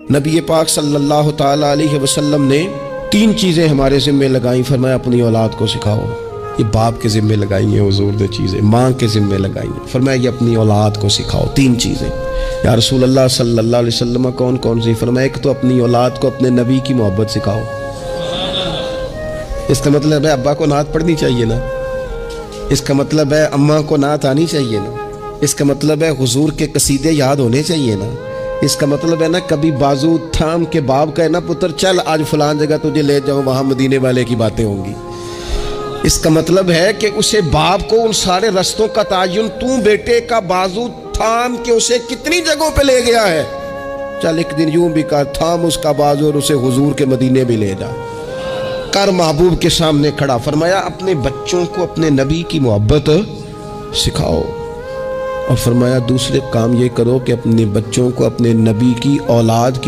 نبی پاک صلی اللہ تعالیٰ علیہ وسلم نے 3 چیزیں ہمارے ذمے لگائیں، فرمایا اپنی اولاد کو سکھاؤ۔ یہ باپ کے ذمے لگائی ہیں حضور نے چیزیں، ماں کے ذمے لگائی ہیں، فرمایا یہ اپنی اولاد کو سکھاؤ 3 چیزیں۔ یا رسول اللہ صلی اللہ علیہ وسلم کون کون سی؟ فرمایا ایک تو اپنی اولاد کو اپنے نبی کی محبت سکھاؤ۔ اس کا مطلب ہے ابا کو نعت پڑھنی چاہیے نا، اس کا مطلب ہے اماں کو نعت آنی چاہیے نا، اس کا مطلب ہے حضور کے قصیدے یاد ہونے چاہیے نا، اس کا مطلب ہے نا کبھی بازو تھام کے باپ کا ہے نا پتر چل آج فلان جگہ تجھے لے جاؤں، وہاں مدینے والے کی باتیں ہوں گی۔ اس کا مطلب ہے کہ اسے باپ کو ان سارے رستوں کا تعین تو بیٹے کا بازو تھام کے اسے کتنی جگہوں پہ لے گیا ہے، چل ایک دن یوں بھی کہا تھام اس کا بازو اور اسے حضور کے مدینے بھی لے جا کر محبوب کے سامنے کھڑا۔ فرمایا اپنے بچوں کو اپنے نبی کی محبت سکھاؤ، اور فرمایا دوسرے کام یہ کرو کہ اپنے بچوں کو اپنے نبی کی اولاد کی